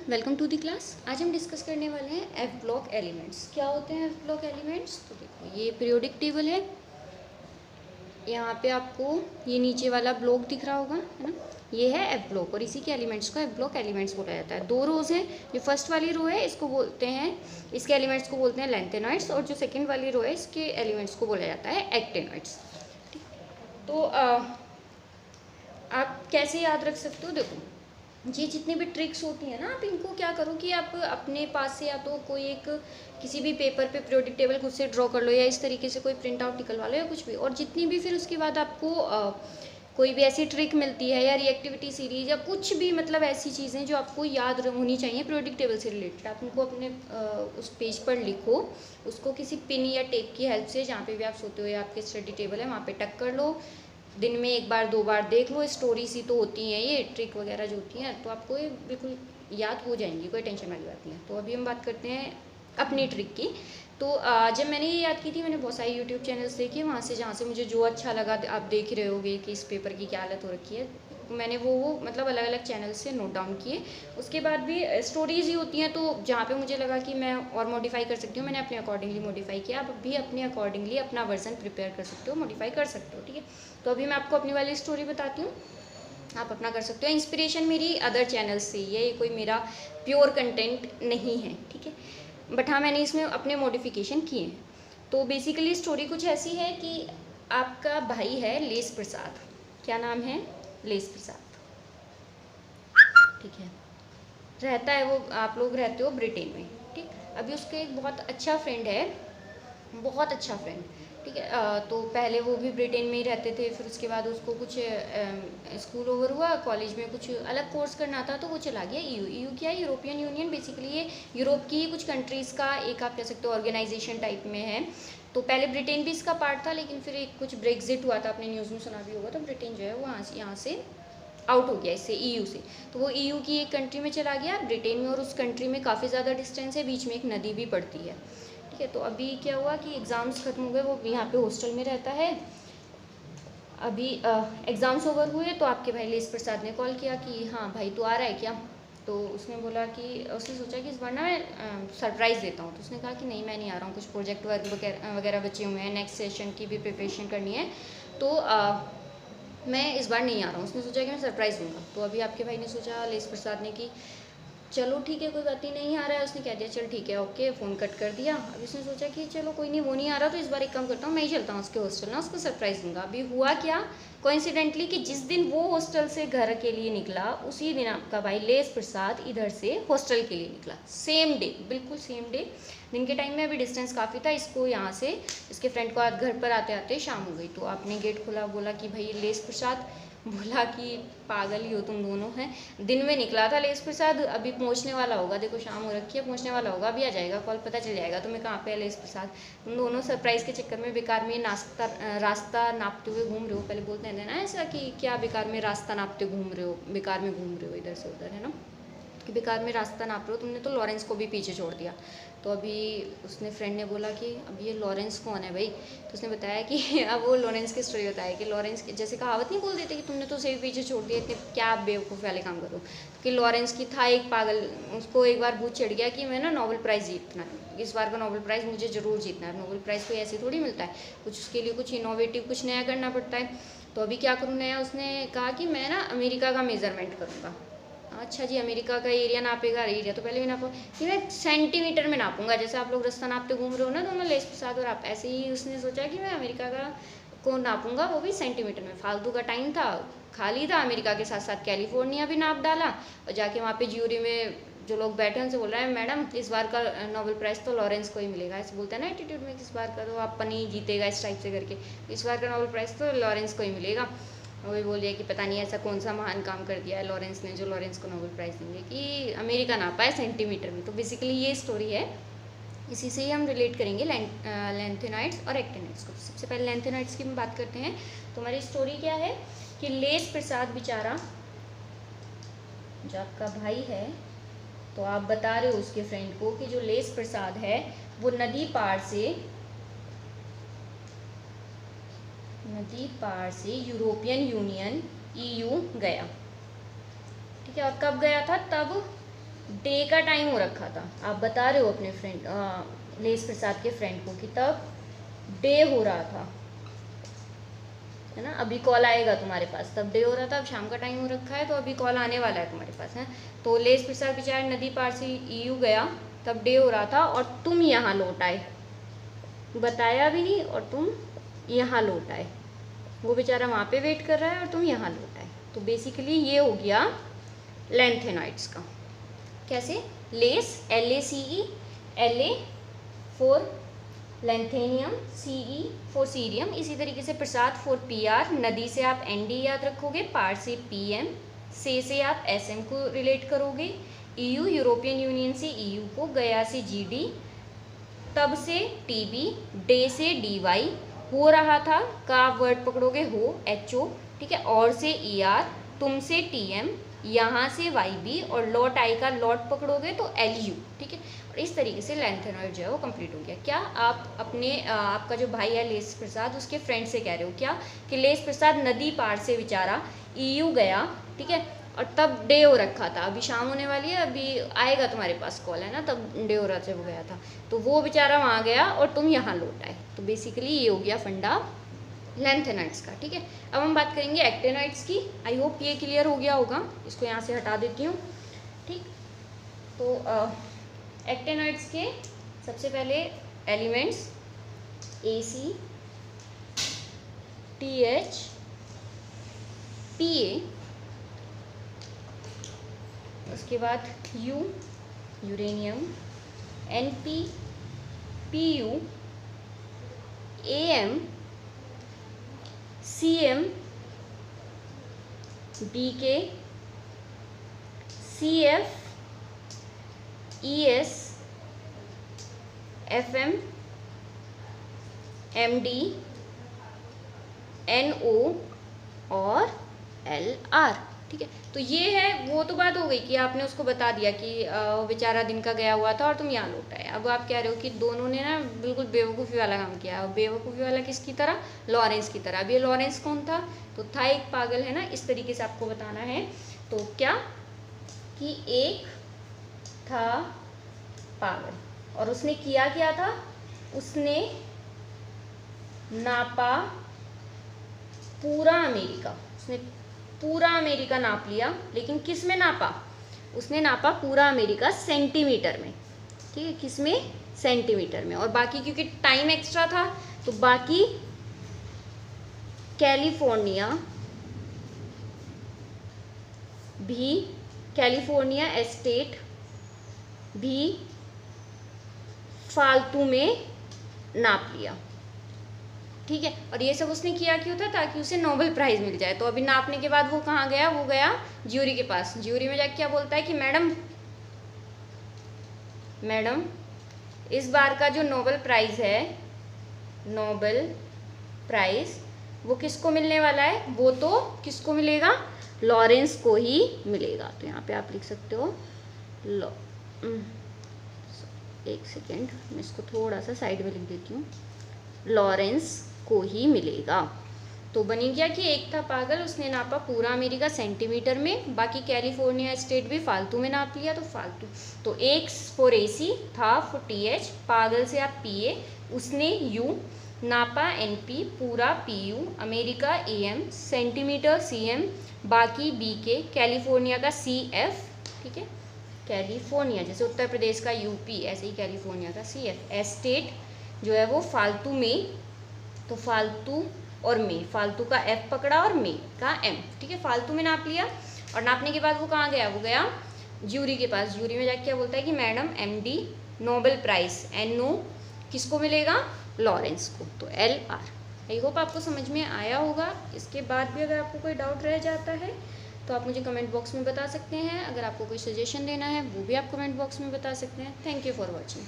Welcome to the class. आज हम discuss करने वाले हैं एफ ब्लॉक एलिमेंट्स। क्या होते हैं एफ ब्लॉक एलिमेंट्स? तो देखो ये पीरियोडिक टेबल है। यहाँ पे आपको ये नीचे वाला ब्लॉक दिख रहा होगा, है ना। ये है एफ ब्लॉक और इसी के एलिमेंट्स को एफ ब्लॉक एलिमेंट्स बोला जाता है। दो रोज हैं। जो फर्स्ट वाली रो है इसको बोलते हैं, इसके एलिमेंट्स को बोलते हैं लेंथेनॉइड्स, और जो सेकेंड वाली रो है इसके एलिमेंट्स को बोला जाता है एक्टेनॉइड्स। तो आप कैसे याद रख सकते हो? देखो ये जितनी भी ट्रिक्स होती हैं ना, आप इनको क्या करो कि आप अपने पास से या तो कोई एक किसी भी पेपर पे पीरियोडिक टेबल खुद से ड्रॉ कर लो, या इस तरीके से कोई प्रिंट आउट निकलवा लो या कुछ भी। और जितनी भी फिर उसके बाद आपको कोई भी ऐसी ट्रिक मिलती है या रिएक्टिविटी सीरीज या कुछ भी, मतलब ऐसी चीज़ें जो आपको याद होनी चाहिए पीरियोडिक टेबल से रिलेटेड, आप उनको अपने उस पेज पर लिखो। उसको किसी पिन या टेप की हेल्प से, जहाँ पे भी आप सोते हो या आपके स्टडी टेबल है वहाँ पे टक कर लो। दिन में एक बार दो बार देख लो। स्टोरी सी तो होती हैं ये ट्रिक वगैरह जो होती हैं, तो आपको ये बिल्कुल याद हो जाएंगी, कोई टेंशन वाली बात नहीं है। तो अभी हम बात करते हैं अपनी ट्रिक की। तो जब मैंने ये याद की थी, मैंने बहुत सारे यूट्यूब चैनल्स देखे, वहाँ से जहाँ से मुझे जो अच्छा लगा, आप देख रहे होगे कि इस पेपर की क्या हालत हो रखी है, मैंने वो मतलब अलग अलग चैनल से नोट डाउन किए। उसके बाद भी स्टोरीज ही होती हैं, तो जहाँ पे मुझे लगा कि मैं और मॉडिफाई कर सकती हूँ, मैंने अपने अकॉर्डिंगली मॉडिफाई किया। आप भी अपने अकॉर्डिंगली अपना वर्जन प्रिपेयर कर सकते हो, मॉडिफाई कर सकते हो, ठीक है। तो अभी मैं आपको अपनी वाली स्टोरी बताती हूँ, आप अपना कर सकते हो। इंस्पिरेशन मेरी अदर चैनल से ही है, ये कोई मेरा प्योर कंटेंट नहीं है, ठीक है। बट हाँ, मैंने इसमें अपने मॉडिफिकेशन किए हैं। तो बेसिकली स्टोरी कुछ ऐसी है कि आपका भाई है लेस प्रसाद। क्या नाम है? लेस प्रसाद, ठीक है। रहता है वो, आप लोग रहते हो ब्रिटेन में, ठीक। अभी उसका एक बहुत अच्छा फ्रेंड है, बहुत अच्छा फ्रेंड, ठीक है। तो पहले वो भी ब्रिटेन में ही रहते थे, फिर उसके बाद उसको कुछ स्कूल ओवर हुआ, कॉलेज में कुछ अलग कोर्स करना था, तो वो चला गया ईयू। ईयू क्या है? European union. बेसिकली ये यूरोप की ही कुछ कंट्रीज़ का एक, आप कह सकते हो, ऑर्गेनाइजेशन टाइप में है। तो पहले ब्रिटेन भी इसका पार्ट था, लेकिन फिर एक कुछ ब्रेक्जिट हुआ था, आपने न्यूज़ में सुना भी होगा, तो ब्रिटेन जो है वो यहाँ से आउट हो गया इससे, ईयू से। तो वो ईयू की एक कंट्री में चला गया, ब्रिटेन में, और उस कंट्री में काफ़ी ज़्यादा डिस्टेंस है, बीच में एक नदी भी पड़ती है, ठीक है। तो अभी क्या हुआ कि एग्ज़ाम्स खत्म हो गए, वो यहाँ पे हॉस्टल में रहता है। अभी एग्ज़ाम्स ओवर हुए तो आपके भाई लेस प्रसाद ने कॉल किया कि हाँ भाई तू आ रहा है क्या? तो उसने बोला कि, उसने सोचा कि इस बार ना मैं सरप्राइज़ देता हूँ। तो उसने कहा कि नहीं, मैं नहीं आ रहा हूँ, कुछ प्रोजेक्ट वर्क वगैरह बचे हुए हैं, नेक्स्ट सेशन की भी प्रिपरेशन करनी है, तो मैं इस बार नहीं आ रहा हूँ। उसने सोचा कि मैं सरप्राइज़ दूंगा। तो अभी आपके भाई ने सोचा, लेस प्रसाद ने, कि चलो ठीक है, कोई बात नहीं आ रहा है। उसने कह दिया चल ठीक है ओके, फ़ोन कट कर दिया। अभी उसने सोचा कि चलो कोई नहीं, वो नहीं आ रहा, तो इस बार एक काम करता हूँ, मैं ही चलता हूँ उसके हॉस्टल ना, उसको सरप्राइज़ दूंगा। अभी हुआ क्या, कोइंसिडेंटली, कि जिस दिन वो हॉस्टल से घर के लिए निकला, उसी दिन आपका भाई लेस प्रसाद इधर से हॉस्टल के लिए निकला। सेम डे, बिल्कुल सेम डे। दिन के टाइम में अभी डिस्टेंस काफ़ी था, इसको यहाँ से, इसके फ्रेंड को घर पर आते आते शाम हो गई। तो आपने गेट खोला, बोला कि भाई लेस प्रसाद। बोला कि पागल ही हो तुम दोनों हैं, दिन में निकला था लेस प्रसाद, अभी पहुंचने वाला होगा, देखो शाम हो रखी है, पहुंचने वाला होगा, अभी आ जाएगा, कॉल पता चल जाएगा तुम्हें कहाँ पे है लेस प्रसाद। तुम दोनों सरप्राइज़ के चक्कर में बेकार में रास्ता नापते हुए घूम रहे हो। पहले बोलते हैं ना ऐसा कि क्या बेकार में रास्ता नापते घूम रहे हो, बेकार में घूम रहे हो इधर से उधर, है ना, कि बेकार में रास्ता नाप रहे हो, तुमने तो लॉरेंस को भी पीछे छोड़ दिया। तो अभी उसने फ्रेंड ने बोला कि अब ये लॉरेंस कौन है भाई? तो उसने बताया कि अब वो लॉरेंस की स्टोरी बताया कि लॉरेंस की, जैसे कहावत नहीं बोल देते कि तुमने तो उसे भी पीछे छोड़ दिया, इतने क्या आप बेवकूफ़ वाले काम करो। कि लॉरेंस की था एक पागल, उसको एक बार भूत चढ़ गया कि मैं ना नोबेल प्राइज़ जीतना है, इस बार का नोबेल प्राइज़ मुझे ज़रूर जीतना है। नोबेल प्राइज़ कोई ऐसे थोड़ी मिलता है, कुछ उसके लिए कुछ इनोवेटिव, कुछ नया करना पड़ता है। तो अभी क्या करूँ नया? उसने कहा कि मैं ना अमेरिका का मेज़रमेंट करूँगा। अच्छा जी, अमेरिका का एरिया नापेगा? एरिया तो पहले भी नापो कि मैं सेंटीमीटर में नापूंगा, जैसे आप लोग रास्ता नापते घूम रहे हो ना दोनों लेस के साथ, और आप ऐसे ही उसने सोचा कि मैं अमेरिका का को नापूंगा, वो भी सेंटीमीटर में। फालतू का टाइम था, खाली था, अमेरिका के साथ साथ कैलिफोर्निया भी नाप डाला, और जाके वहाँ पे ज्यूरी में जो लोग बैठे उनसे बोल रहा है मैडम इस बार का नोबेल प्राइज़ तो लॉरेंस को ही मिलेगा। ऐसे बोलता है ना एटीट्यूड में, इस बार का तो अपन ही जीतेगा, इस टाइप से करके, इस बार का नोबेल प्राइज़ तो लॉरेंस को ही मिलेगा। वही बोल दिया कि पता नहीं ऐसा कौन सा महान काम कर दिया है लॉरेंस ने जो लॉरेंस को नोबेल प्राइज़ देंगे, कि अमेरिका नापा है सेंटीमीटर में। तो बेसिकली ये स्टोरी है, इसी से ही हम रिलेट करेंगे लेंथेनॉइड्स और एक्टिनॉइड्स को। सबसे पहले लेंथेनॉइड्स की हम बात करते हैं। तो हमारी स्टोरी क्या है कि लेस प्रसाद बेचारा, जो आपका भाई है, तो आप बता रहे हो उसके फ्रेंड को कि जो लेस प्रसाद है वो नदी पार से यूरोपियन यूनियन ईयू गया, ठीक है। और कब गया था? तब डे का टाइम हो रखा था, आप बता रहे हो अपने फ्रेंड लेस प्रसाद के फ्रेंड को कि तब डे हो रहा था, है ना, अभी कॉल आएगा तुम्हारे पास, तब डे हो रहा था, अब शाम का टाइम हो रखा है तो अभी कॉल आने वाला है तुम्हारे पास, है। तो लेस प्रसाद बेचारा नदी पार से EU गया, तब डे हो रहा था और तुम यहाँ लौट आए, बताया भी नहीं और तुम यहाँ लौट आए, वो बेचारा वहाँ पे वेट कर रहा है और तुम यहाँ लौट आए। तो बेसिकली ये हो गया लैंथेनॉइड्स का। कैसे? Lace LACE, LA for lanthanum, CE for cerium, इसी तरीके से प्रसाद फॉर PR, नदी से आप ND याद रखोगे, पार से PM, से आप SM को रिलेट करोगे, EU यूरोपियन यूनियन से EU को, गया से GD, तब से TB, डे से DY, हो रहा था का आप वर्ड पकड़ोगे हो HO, ठीक है, और से ER, तुम से TM, यहाँ से YB और लॉट आई का लॉट पकड़ोगे तो LU, ठीक है। और इस तरीके से लैंथेनॉइड जो है वो कंप्लीट हो गया। क्या आप अपने आपका जो भाई है लेस प्रसाद, उसके फ्रेंड से कह रहे हो क्या कि लेस प्रसाद नदी पार से बेचारा EU गया, ठीक है, और तब डे हो रखा था, अभी शाम होने वाली है, अभी आएगा तुम्हारे पास कॉल, है ना, तब डे हो रहा था, वो गया था, तो वो बेचारा वहाँ गया और तुम यहाँ लौट आए। तो बेसिकली ये हो गया फंडा लैंथेनॉइड्स का, ठीक है। अब हम बात करेंगे एक्टेनॉइड्स की। आई होप ये क्लियर हो गया होगा, इसको यहाँ से हटा देती हूँ, ठीक। तो एक्टेनॉइड्स के सबसे पहले एलिमेंट्स AC, TH, PA, उसके बाद U uranium, NP, PU, AM, CM, BK, CF, ES, FM, MD, NO और LR, ठीक है। तो ये है, वो तो बात हो गई कि आपने उसको बता दिया कि बेचारा दिन का गया हुआ था और तुम यहाँ लौट आए। अब आप कह रहे हो कि दोनों ने ना बिल्कुल बेवकूफ़ी वाला काम किया। बेवकूफ़ी वाला किसकी तरह? लॉरेंस की तरह। अब ये लॉरेंस कौन था? तो था एक पागल, है ना, इस तरीके से आपको बताना है। तो क्या कि एक था पागल और उसने किया क्या था? उसने नापा पूरा अमेरिका, उसने पूरा अमेरिका नाप लिया, लेकिन किस में नापा? उसने नापा पूरा अमेरिका सेंटीमीटर में, ठीक है, किस में? सेंटीमीटर में। और बाकी क्योंकि टाइम एक्स्ट्रा था तो बाकी कैलिफोर्निया एस्टेट भी फालतू में नाप लिया, ठीक है। और ये सब उसने किया क्यों था? ताकि उसे नोबेल प्राइज़ मिल जाए। तो अभी नापने के बाद वो कहाँ गया? वो गया ज्यूरी के पास। ज्यूरी में जाके क्या बोलता है कि मैडम इस बार का जो नोबेल प्राइज़ है, नोबेल प्राइज़, वो किसको मिलने वाला है? वो तो किसको मिलेगा? लॉरेंस को ही मिलेगा। तो यहाँ पे आप लिख सकते हो एक सेकेंड, मैं इसको थोड़ा सा साइड में लिख देती हूँ, लॉरेंस को ही मिलेगा। तो बनी गया कि एक था पागल, उसने नापा पूरा अमेरिका सेंटीमीटर में, बाकी कैलिफोर्निया स्टेट भी फालतू में नाप लिया, तो फालतू। तो एक फॉर AC, था फॉर TH, पागल से आप PA, उसने U, नापा NP, पूरा PU, America AM, centimetre CM, बाकी BK, कैलिफोर्निया का CF, ठीक है, कैलिफोर्निया जैसे उत्तर प्रदेश का UP, ऐसे ही कैलिफोर्निया का CF, एस्टेट जो है वो फालतू में, तो फालतू और में, फालतू का F पकड़ा और में का M, ठीक है, फालतू में नाप लिया। और नापने के बाद वो कहाँ गया? वो गया ज्यूरी के पास। ज्यूरी में जाके क्या बोलता है कि madam MD Nobel prize NO किसको मिलेगा? लॉरेंस को। तो LR। आई होप आपको समझ में आया होगा। इसके बाद भी अगर आपको कोई डाउट रह जाता है तो आप मुझे कमेंट बॉक्स में बता सकते हैं। अगर आपको कोई सजेशन देना है वो भी आप कमेंट बॉक्स में बता सकते हैं। Thank you for watching.